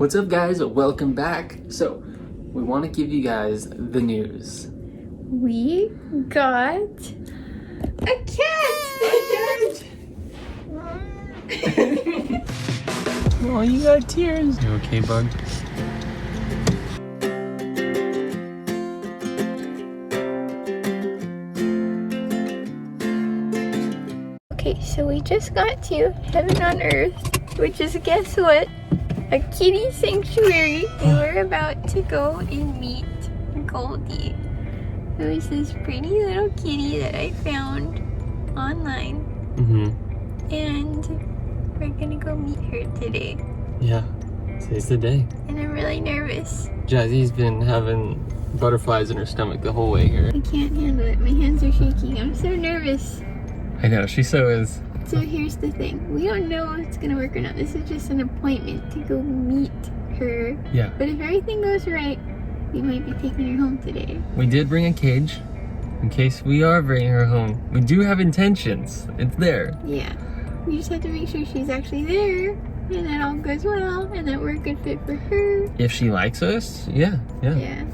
What's up, guys? Welcome back. So, we want to give you guys the news. We got a cat! Oh, you got tears. You okay, bug? Okay, so we just got to Heaven on Earth, which is, guess what? A kitty sanctuary. We were about to go and meet Goldie, who is this pretty little kitty that I found online. And we're gonna go meet her today. Yeah, today's the day. And I'm really nervous. Jazzy's been having butterflies in her stomach the whole way here. I can't handle it. My hands are shaking. I'm so nervous. I know, she so is. So here's the thing. We don't know if it's gonna work or not. This is just an appointment to go meet her. Yeah. But if everything goes right, we might be taking her home today. We did bring a cage in case we are bringing her home. We do have intentions. It's there. Yeah. We just have to make sure she's actually there and that all goes well and that we're a good fit for her. If she likes us, yeah. Yeah,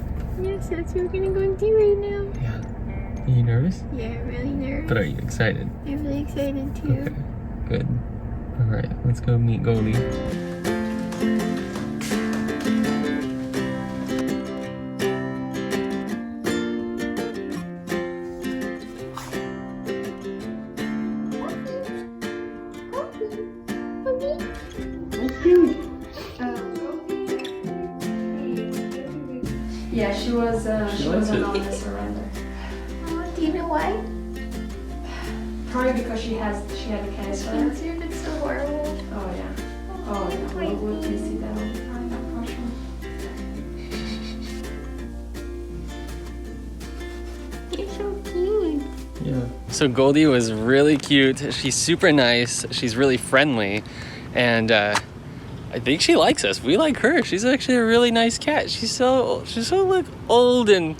so that's what we're gonna go and do right now. Yeah. Are you nervous? Yeah, really nervous. But are you excited? I'm really excited too. Okay, good. All right, let's go meet Goldie. Yeah, she was on the surrender. Oh, do you know why? Probably because she had a cancer. Cancer, that's so horrible. Oh yeah. Oh yeah. We see that all the time, unfortunately. You're so cute. Yeah. So Goldie was really cute. She's super nice. She's really friendly, and I think she likes us. We like her. She's actually a really nice cat. She's so like old and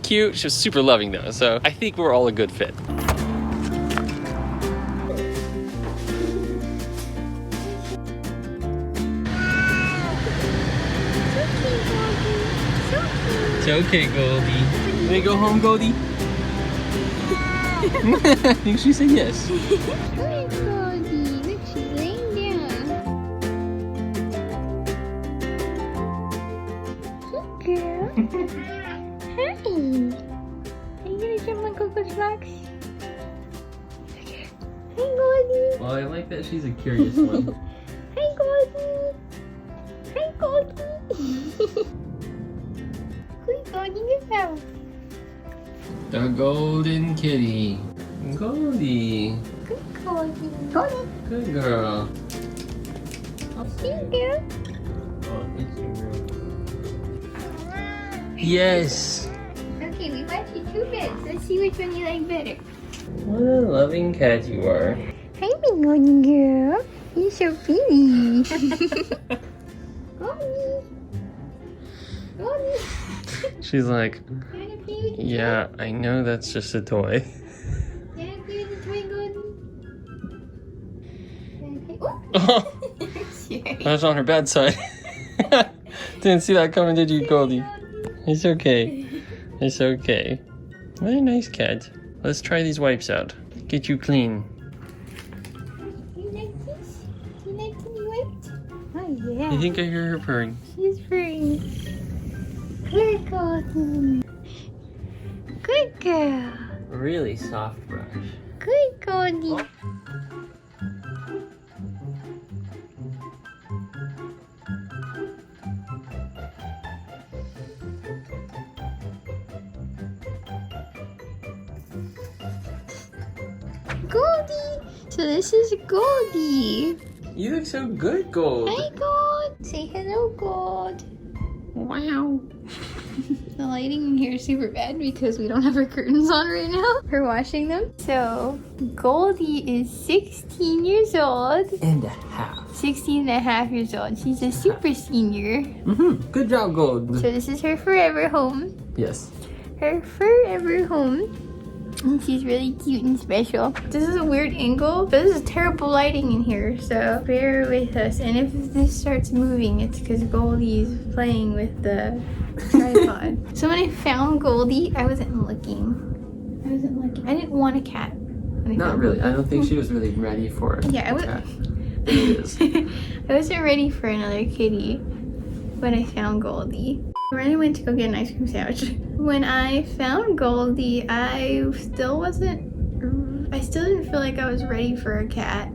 cute. She's super loving though. So I think we're all a good fit. It's okay, Goldie. Can we go home, Goldie? I think she said yes. Good Goldie. Look, she's laying down. Hey, girl. Hi. Are you gonna jump on Coco's box? Hey, Goldie. Well, I like that she's a curious one. Hey, Goldie. Hey, Goldie. Good Goldie, good girl. The golden kitty. Goldie. Good Goldie. Goldie. Good girl. Good girl. Oh, it's your girl. Yes. Okay, we bought you 2 beds. Let's see which one you like better. What a loving cat you are. Hi, big golden girl. You're so pretty. Goldie. Goldie. She's like, You wanna play with the yeah, I know that's just a toy. toy? You wanna play with the toy, Goldie? You wanna play? Oh! Sorry. I was on her bad side. Didn't see that coming, did you, Goldie? It's okay. It's okay. Very nice cat. Let's try these wipes out. Get you clean. You like this? You like to be wiped? Oh, yeah. I think I hear her purring. She's pretty. Good Goldie. Good girl. Really soft brush. Good Goldie. Goldie. So this is Goldie. You look so good, Gold. Hi, Gold. Say hello, Gold. Wow. The lighting in here is super bad because we don't have our curtains on right now. We're washing them. So Goldie is 16 years old. And a half. 16 and a half years old. She's a super senior. Good job, Gold. So this is her forever home. Yes. Her forever home. And she's really cute and special. This is a weird angle, but this is terrible lighting in here, so bear with us. And if this starts moving, it's because Goldie's playing with the tripod. So when I found Goldie, I wasn't looking. I didn't want a cat. Not really. I don't think she was really ready for it. Yeah, I wasn't ready for another kitty when I found Goldie. Randy went to go get an ice cream sandwich. When I found Goldie, I still didn't feel like I was ready for a cat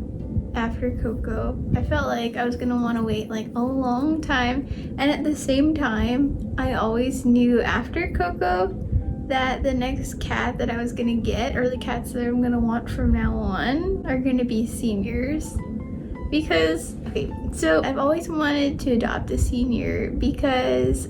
after Coco. I felt like I was gonna want to wait like a long time, and at the same time, I always knew after Coco that the next cat that I was gonna get, or the cats that I'm gonna want from now on, are gonna be seniors. Because, okay, so I've always wanted to adopt a senior because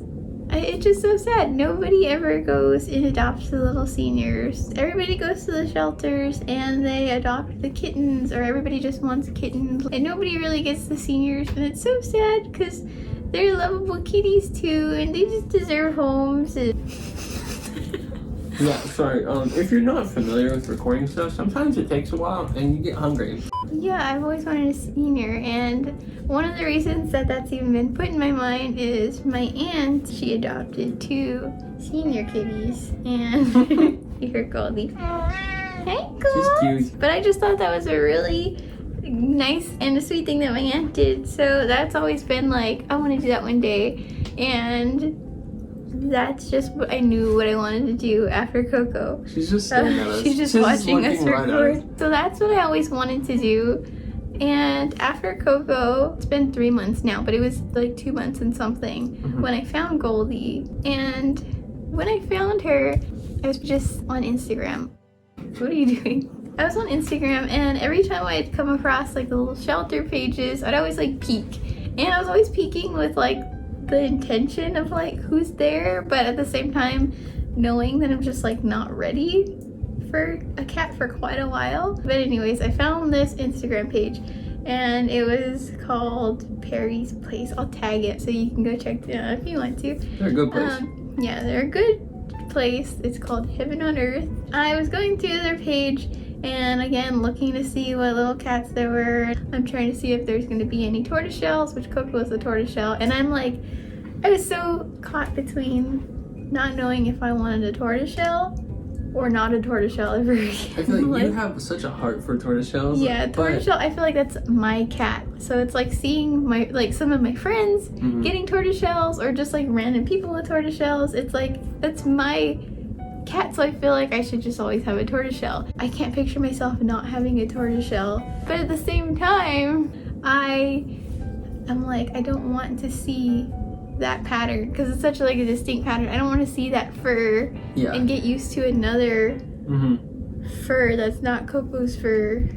it's just so sad. Nobody ever goes and adopts the little seniors. Everybody goes to the shelters and they adopt the kittens, or everybody just wants kittens. And nobody really gets the seniors, and it's so sad because they're lovable kitties too, and they just deserve homes. Yeah, sorry. If you're not familiar with recording stuff, sometimes it takes a while and you get hungry. Yeah, I've always wanted a senior, and one of the reasons that that's even been put in my mind is my aunt, she adopted 2 senior kitties, and here Goldie. Hey, Goldie. She's cute. But I just thought that was a really nice and a sweet thing that my aunt did, so that's always been like, I want to do that one day, and that's just what I knew what I wanted to do after Coco. She's just staring at us. She's just watching us looking right at record. us. So that's what I always wanted to do. And after Coco, it's been 3 months now, but it was like 2 months and something when I found Goldie. And when I found her, I was just on Instagram. What are you doing? I was on Instagram, and every time I'd come across like the little shelter pages, I'd always like peek. And I was always peeking with like the intention of like who's there, but at the same time knowing that I'm just like not ready for a cat for quite a while. But anyways, I found this Instagram page and it was called Perry's Place. I'll tag it so you can go check it out if you want to. They're a good place. Yeah, they're a good place. It's called Heaven on Earth. I was going through their page and again looking to see what little cats there were. I'm trying to see if there's going to be any tortoiseshells, which Coco was a tortoiseshell, and I'm like, I was so caught between not knowing if I wanted a tortoiseshell or not a tortoiseshell ever again. I feel like you have such a heart for tortoiseshells. Yeah, tortoiseshell, I feel like that's my cat. So it's like seeing my, like some of my friends getting tortoiseshells, or just like random people with tortoiseshells. It's like, that's my cat, so I feel like I should just always have a tortoiseshell. I can't picture myself not having a tortoiseshell, but at the same time, I'm like, I don't want to see that pattern because it's such like a distinct pattern. I don't want to see that fur and get used to another fur that's not Coco's fur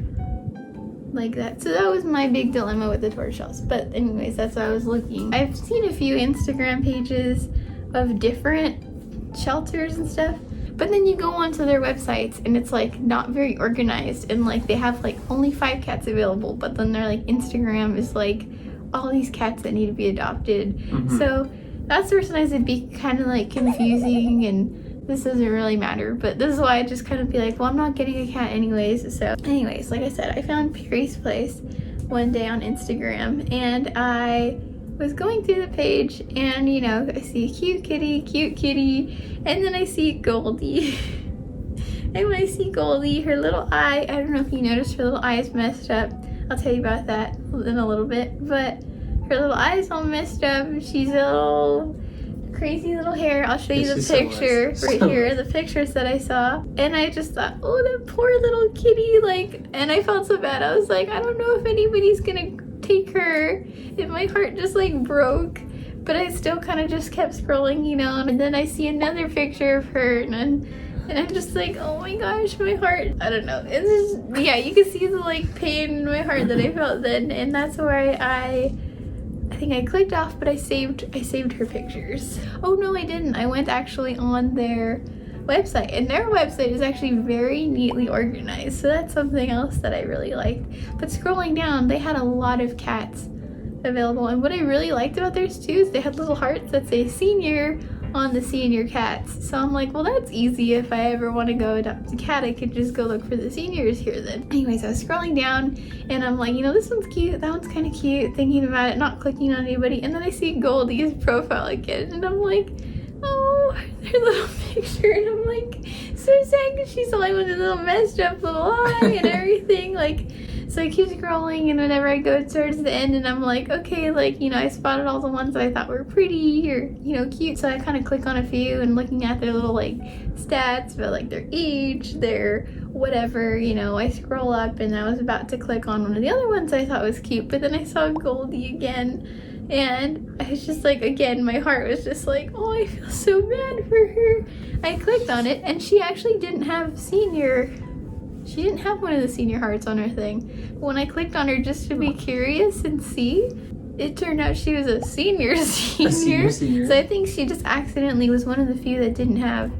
like that. So that was my big dilemma with the tortoiseshells. But anyways, that's what I was looking. I've seen a few Instagram pages of different shelters and stuff, but then you go onto their websites and it's like not very organized, and like they have like only 5 cats available, but then their like Instagram is like all these cats that need to be adopted. So that's where sometimes it'd be kind of like confusing, and this doesn't really matter, but this is why I just kind of be like, well, I'm not getting a cat anyways. So anyways, like I said, I found Perry's Place one day on Instagram, and I was going through the page, and you know, I see a cute kitty, and then I see Goldie. And when I see Goldie, her little eye, I don't know if you noticed, her little eye is messed up. I'll tell you about that in a little bit, but her little eye's all messed up. She's a little crazy little hair. I'll show you the picture right here, the pictures that I saw. And I just thought, oh, that poor little kitty, like, and I felt so bad. I was like, I don't know if anybody's gonna take her. And my heart just like broke, but I still kind of just kept scrolling, you know, and then I see another picture of her, and I'm just like, oh my gosh, my heart. I don't know. It's just, yeah, you can see the like pain in my heart that I felt then, and that's where I think I clicked off, but I saved her pictures. Oh no, I didn't. I went actually on their website, and their website is actually very neatly organized, so that's something else that I really liked. But scrolling down, they had a lot of cats available, and what I really liked about theirs too is they had little hearts that say senior on the senior cats. So I'm like, well, that's easy. If I ever want to go adopt a cat, I could just go look for the seniors here then. Anyways, I was scrolling down and I'm like, you know, this one's cute, that one's kind of cute, thinking about it, not clicking on anybody, and then I see Goldie's profile again and I'm like, oh, her little picture, and I'm like so sad because she's the only one with a little messed up little eye and everything. Like, so I keep scrolling, and whenever I go towards the end and I'm like, okay, like, you know, I spotted all the ones that I thought were pretty or, you know, cute, so I kind of click on a few and looking at their little like stats about like their age, their whatever, you know, I scroll up and I was about to click on one of the other ones I thought was cute, but then I saw Goldie again. And I was just like, again, my heart was just like, oh, I feel so bad for her. I clicked on it and she actually didn't have one of the senior hearts on her thing. But when I clicked on her just to be curious and see, it turned out she was a senior. So I think she just accidentally was one of the few that didn't have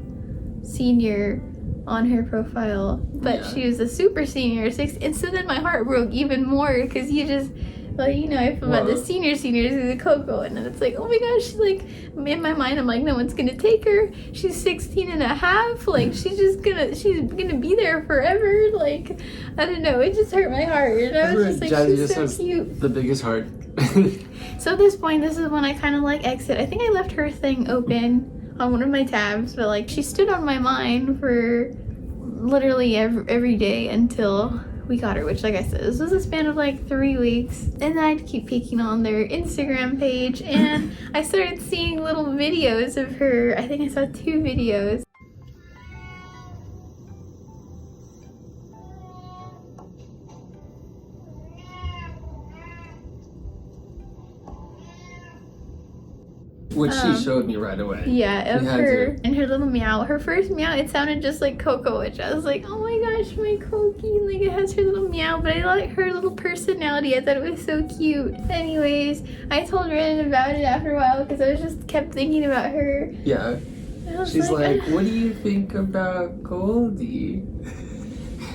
senior on her profile. But she was a super senior, 6. And so then my heart broke even more because you just... Well, you know, I feel about the seniors is a Coco, and then it's like, oh my gosh, like, in my mind, I'm like, no one's gonna take her. She's 16 and a half, like, she's gonna be there forever, like, I don't know, it just hurt my heart, and I was just like, she's so cute. The biggest heart. So at this point, this is when I kind of, like, exit. I think I left her thing open on one of my tabs, but, like, she stood on my mind for literally every day until... we got her, which, like I said, this was a span of like 3 weeks, and then I'd keep peeking on their Instagram page, and I started seeing little videos of her. I think I saw 2 videos. Which she showed me right away. Yeah, of her and her little meow. Her first meow, it sounded just like Coco, which I was like, oh my gosh, my Cokie. Like, it has her little meow, but I like her little personality. I thought it was so cute. Anyways, I told Renan about it after a while because I was just kept thinking about her. Yeah. She's like, what do you think about Goldie?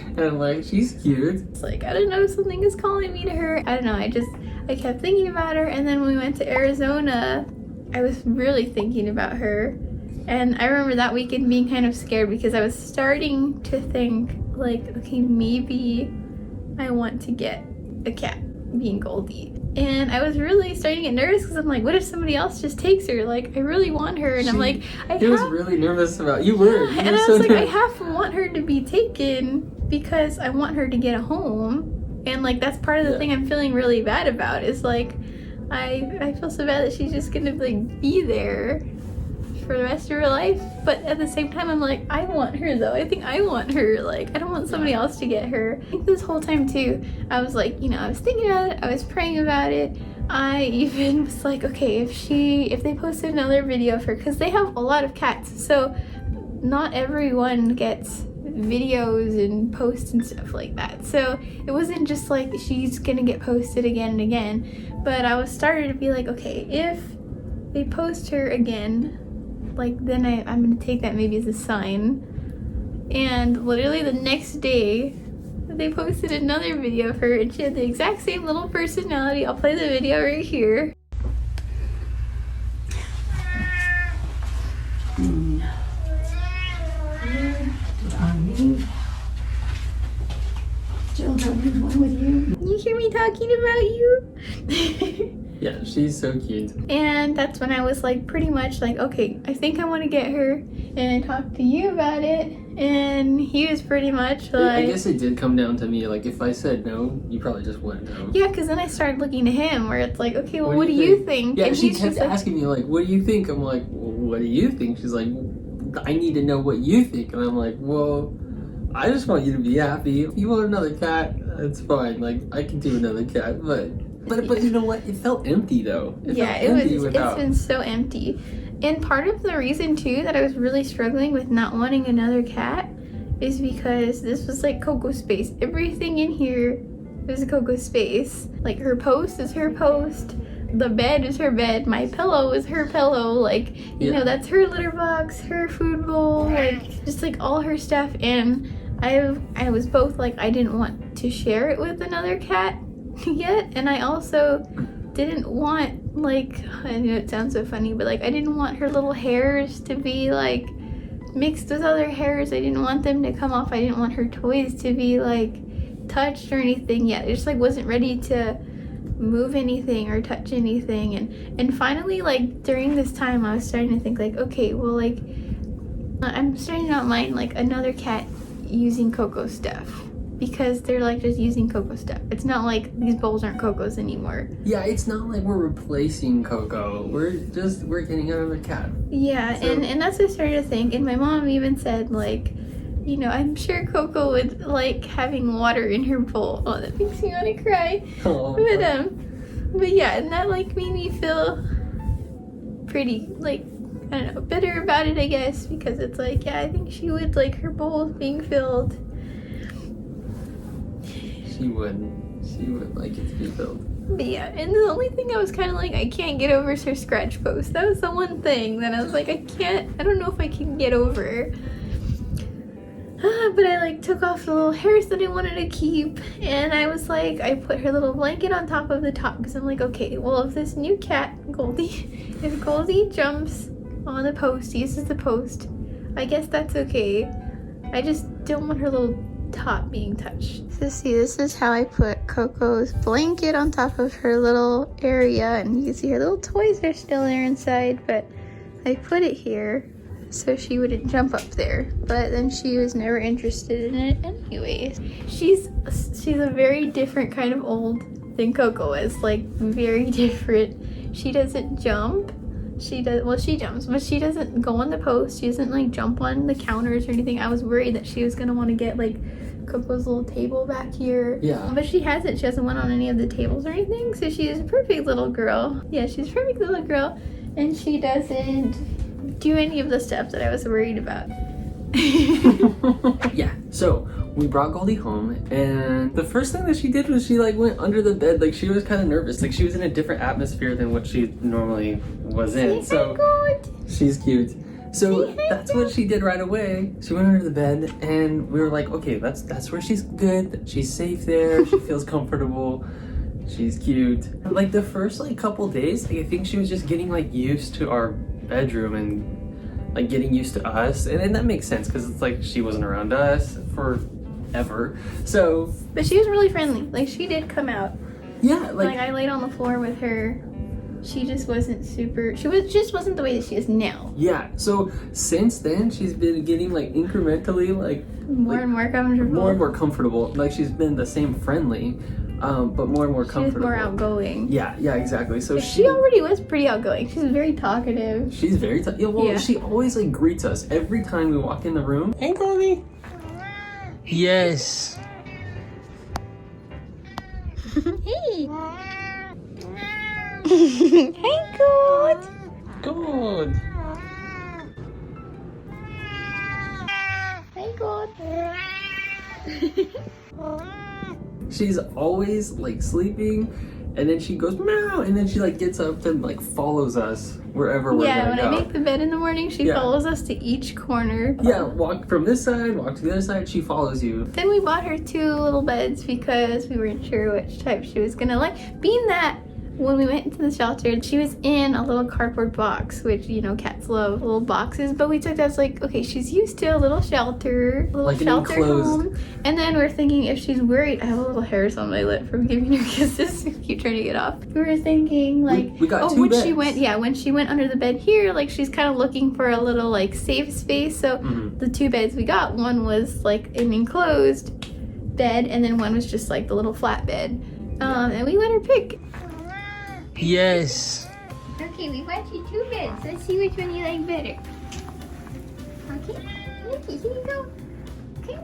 And I'm like, she's cute. It's like, I don't know, something is calling me to her. I don't know, I kept thinking about her, and then when we went to Arizona, I was really thinking about her. And I remember that weekend being kind of scared because I was starting to think, like, okay, maybe I want to get a cat, being Goldie. And I was really starting to get nervous because I'm like, what if somebody else just takes her? Like, I really want her. And I'm like, I was really nervous about you. Were. Yeah, and I was like, I have to want her to be taken because I want her to get a home. And, like, that's part of the thing I'm feeling really bad about is, like, I feel so bad that she's just gonna, like, be there for the rest of her life, but at the same time I'm like, I want her though. I think I want her. Like, I don't want somebody else to get her. I think this whole time too, I was like, you know, I was thinking about it, I was praying about it. I even was like, okay, if they posted another video of her, because they have a lot of cats, so not everyone gets videos and posts and stuff like that. So it wasn't just like she's gonna get posted again and again, but I was starting to be like, okay, if they post her again, like, then I'm gonna take that maybe as a sign. And literally the next day they posted another video of her and she had the exact same little personality. I'll play the video right here. You hear me talking about you? Yeah, she's so cute. And that's when I was like, pretty much like, okay, I think I want to get her. And I talked to you about it, and he was pretty much like... I guess it did come down to me. Like, if I said no, you probably just wouldn't know. Yeah, because then I started looking to him, where it's like, okay, well, what do you think? Yeah, and she kept asking me, like, what do you think? I'm like, well, what do you think? She's like, I need to know what you think. And I'm like, well, I just want you to be happy. If you want another cat, that's fine. Like, I can do another cat, but you know what? It felt empty though. It's been so empty. And part of the reason too that I was really struggling with not wanting another cat is because this was like Coco space. Everything in here is a Coco space. Like, her post is her post. The bed is her bed. My pillow is her pillow. Like, you know, that's her litter box, her food bowl, like, just like all her stuff. And I was both like, I didn't want to share it with another cat yet, and I also didn't want like, I know it sounds so funny, but like I didn't want her little hairs to be like mixed with other hairs. I didn't want them to come off. I didn't want her toys to be like touched or anything yet. I just like wasn't ready to move anything or touch anything. And finally, like during this time, I was starting to think like, okay, well, like I'm starting to not mind like another cat using Coco stuff, because they're like just using Coco stuff. It's not like these bowls aren't Coco's anymore. Yeah, it's not like we're replacing Coco. We're getting another cat. Yeah, so, and that's what I started to think. And my mom even said like, you know, I'm sure Coco would like having water in her bowl. Oh, that makes me want to cry. Oh, but yeah, and that like made me feel pretty like, I don't know, better about it, I guess, because it's like, yeah, I think she would like her bowl being filled. She would like it to be filled. But yeah, and the only thing I was kind of like, I can't get over is her scratch post. That was the one thing that I was like, I don't know if I can get over. But I like took off the little hairs that I wanted to keep, and I was like, I put her little blanket on top of the top, because I'm like, okay, well, if this new cat, Goldie, if Goldie jumps on the post, uses the post, I guess that's okay. I just don't want her little top being touched. So see, this is how I put Coco's blanket on top of her little area, and you can see her little toys are still there inside, but I put it here so she wouldn't jump up there. But then she was never interested in it anyways. She's a very different kind of old than Coco is, like very different. She doesn't jump. She jumps, but she doesn't go on the post. She doesn't like jump on the counters or anything. I was worried that she was gonna want to get like Coco's little table back here. Yeah. But she hasn't. She hasn't went on any of the tables or anything. So she's a perfect little girl. Yeah, she's a perfect little girl. And she doesn't do any of the stuff that I was worried about. Yeah, so we brought Goldie home, and the first thing that she did was she like went under the bed. Like she was kind of nervous. Like she was in a different atmosphere than what she normally was in. So she's cute. So that's what she did right away. She went under the bed, and we were like, okay, that's where she's good. She's safe there. She feels comfortable. She's cute. Like the first like couple days, like, I think she was just getting like used to our bedroom and like getting used to us, and that makes sense because it's like she wasn't around us forever. So, but she was really friendly. Like she did come out. Yeah, like I laid on the floor with her. She just wasn't super. Just wasn't the way that she is now. Yeah. So since then, she's been getting like incrementally like more and more comfortable. More and more comfortable. Like she's been the same friendly, but more and more comfortable. She's more outgoing. Yeah, exactly. So she already was pretty outgoing. She's very talkative. She's very she always like greets us every time we walk in the room. Hey, Goldie. Yes. Hey. Hey, Gold. Gold. Hey, Gold. She's always like sleeping, and then she goes meow, and then she like gets up and like follows us wherever we're gonna go. I make the bed in the morning, she follows us to each corner. Yeah, walk from this side, walk to the other side, she follows you. Then we bought her 2 little beds because we weren't sure which type she was gonna like. Being that when we went into the shelter, she was in a little cardboard box, which, you know, cats love little boxes, but we took that as like, okay, she's used to a little shelter, like shelter an enclosed home. And then we're thinking if she's worried, I have a little hairs on my lip from giving her kisses. Keep trying to get off. We were thinking like, we got 2 beds. When she went under the bed here, like she's kind of looking for a little like safe space. So the 2 beds we got, one was like an enclosed bed, and then one was just like the little flat bed. And we let her pick. Yes. Okay, we bought you 2 beds. Let's see which one you like better. Okay, Nikki, here you go. Okay,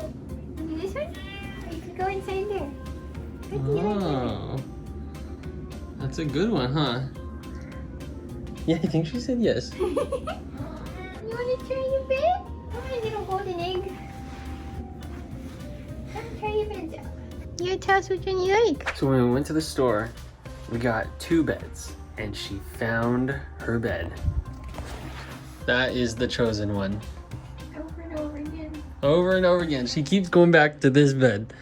you do this one? Or you could go inside there. Oh, that's a good one, huh? Yeah, I think she said yes. You want to try your bed? Come on, little golden egg. Come try your beds out. You tell us which one you like. So when we went to the store, we got 2 beds, and she found her bed. That is the chosen one. Over and over again. Over and over again. She keeps going back to this bed.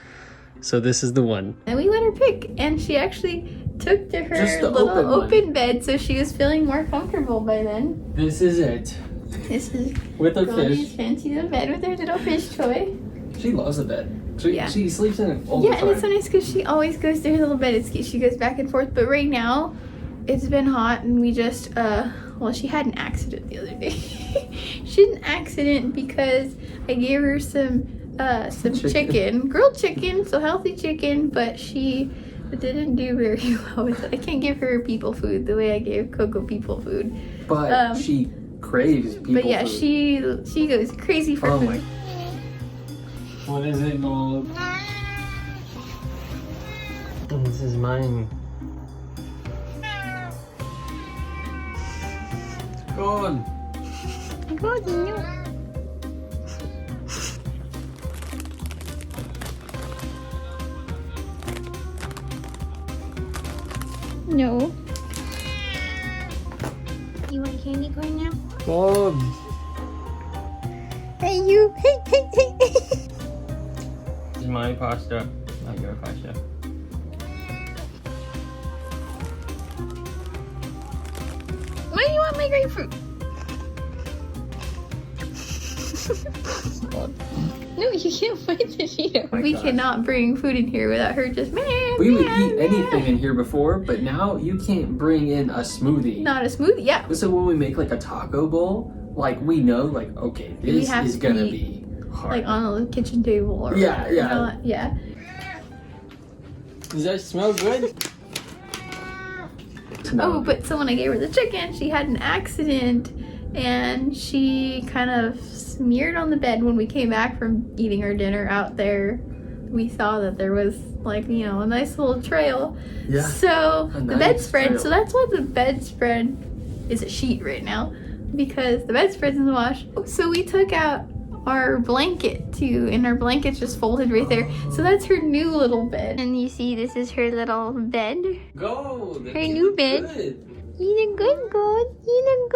So this is the one. And we let her pick, and she actually took to her Just the little open open bed, so she was feeling more comfortable by then. This is it. This is With her Goldie's fish. fancy little bed with her little fish toy. She loves the bed. Yeah. She sleeps in it all the Yeah, time. and it's so nice because she always goes to her little bed. It's cute. She goes back and forth. But right now, it's been hot, and we just well, she had an accident the other day. She had an accident because I gave her some chicken, grilled chicken, so healthy chicken, but she didn't do very well with it. I can't give her people food the way I gave Coco people food. But she craves people But yeah, food. she goes crazy for Oh food. my. What is it, Gold? This is mine. Gold. Goldie, no. No. You want candy corn now? Gold. Hey, you. Hey, hey, hey. This is my pasta, not your pasta. Why do you want my grapefruit? No, you can't bite the Cheeto. My We gosh. cannot bring food in here without her just man. We would eat anything in here before, but now you can't bring in a smoothie. Not a smoothie, yeah. So when we make like a taco bowl, like we know, like okay, We this have is to gonna eat, be hard. Like on the kitchen table or Yeah, whatever. yeah. Not, yeah. Does that smell good? Oh, but so when I gave her the chicken, she had an accident and she kind of smeared on the bed when we came back from eating our dinner out there. We saw that there was like, you know, a nice little trail. Yeah. So A the nice bedspread, trail. so that's why the bedspread is a sheet right now because the bedspread's in the wash. So we took out our blanket too, and our blanket's just folded right there. So that's her new little bed. And you see, this is her little bed. Gold. Her new bed. You look good, Gold. You look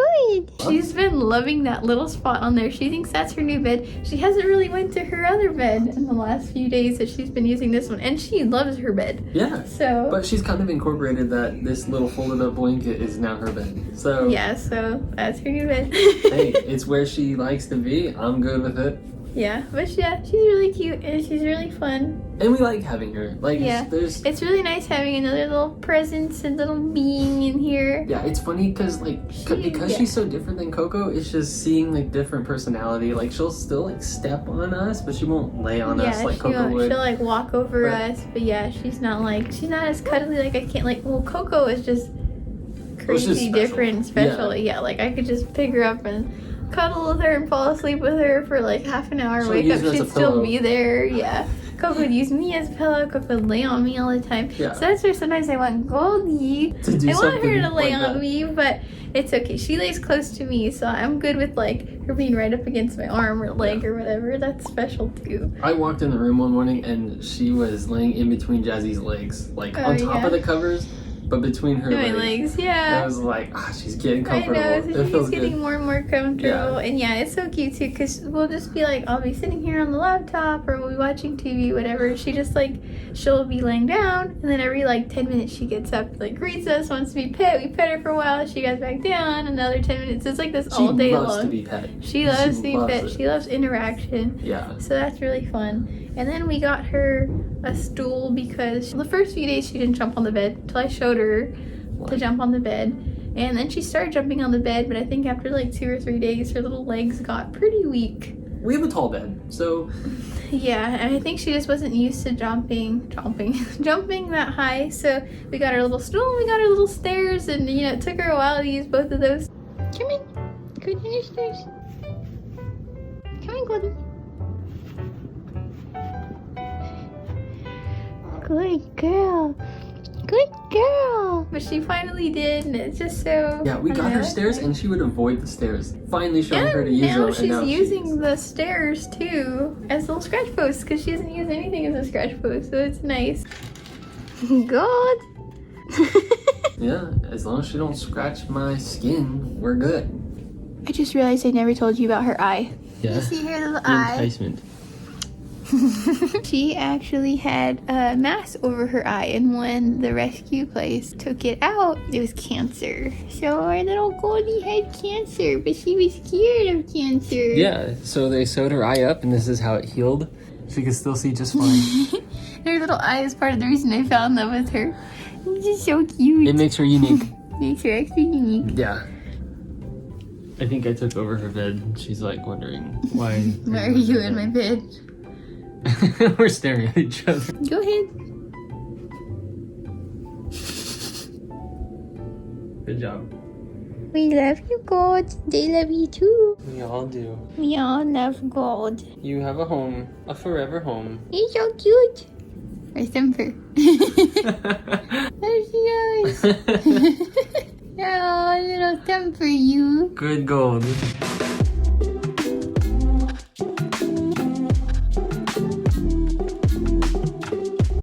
good. She's been loving that little spot on there. She thinks that's her new bed. She hasn't really went to her other bed in the last few days that she's been using this one, and she loves her bed. Yeah. So But she's kind of incorporated that this little folded up blanket is now her bed. So yeah, so that's her new bed. hey, it's where she likes to be. I'm good with it. Yeah, but yeah, she's really cute and she's really fun. And we like having her. Like Yeah. there's It's really nice having another little presence and little being in here. yeah, it's funny because because yeah. she's so different than Coco, it's just seeing like different personality. Like she'll still like step on us, but she won't lay on us like Coco would. she'll like walk over But- us, but yeah, she's not as cuddly. Like I can't like. Well, Coco is just crazy, special. different, special. Yeah, like I could just pick her up and cuddle with her and fall asleep with her for like half an hour. She'll Wake use up, her as she'd a still pillow. be there. Yeah. Coco would use me as a pillow. Coco would lay on me all the time. Yeah. So that's where sometimes I want Goldie. To do I want her something to lay like on that. me, but it's okay. She lays close to me, so I'm good with like her being right up against my arm or leg or whatever. That's special too. I walked in the room one morning and she was laying in between Jazzy's legs, like Oh, on top yeah. of the covers, but between her My legs. legs, And yeah. I was like, she's getting I comfortable. know, so It she's feels getting good. more and more comfortable. And yeah, it's so cute too, because we'll just be like, I'll be sitting here on the laptop or we'll be watching TV, whatever. She just like, she'll be laying down, and then every like 10 minutes she gets up, like greets us, wants to be pet. We pet her for a while, she goes back down, another 10 minutes. It's like this She all day loves long. to be pet. She loves to be loves pet. it. She loves interaction. Yeah. So that's really fun. And then we got her a stool because the first few days she didn't jump on the bed until I showed her to jump on the bed. And then she started jumping on the bed, but I think after like 2 or 3 days her little legs got pretty weak. We have a tall bed, so Yeah, and I think she just wasn't used to jumping that high. So we got her little stool, we got her little stairs, and you know, it took her a while to use both of those. Come in. Go down your stairs. Come in, Goldie. Good girl. Good girl. But she finally did, and it's just so... yeah, we I got don't her know. stairs and she would avoid the stairs. Finally showing her to And use them. now And she's now using the stairs too as little scratch posts because she doesn't use anything as a scratch post, so it's nice. Good. Yeah, as long as she don't scratch my skin, we're good. I just realized I never told you about her eye. Yeah. You see her little eye? Enticement. She actually had a mass over her eye, and when the rescue place took it out, it was cancer. So our little Goldie had cancer, but she was scared of cancer. Yeah, so they sewed her eye up and this is how it healed. She can still see just fine. Her little eye is part of the reason I fell in love with her. It's just so cute. It makes her unique. Makes her extra unique. Yeah. I think I took over her bed. She's like wondering why. Why are you in my bed? We're staring at each other. Go ahead. Good job. We love you, Gold. They love you too. We all do. We all love Gold. You have a home, a forever home. He's so cute. Or Simper. There she goes. Oh, little Simper, you. Good Gold.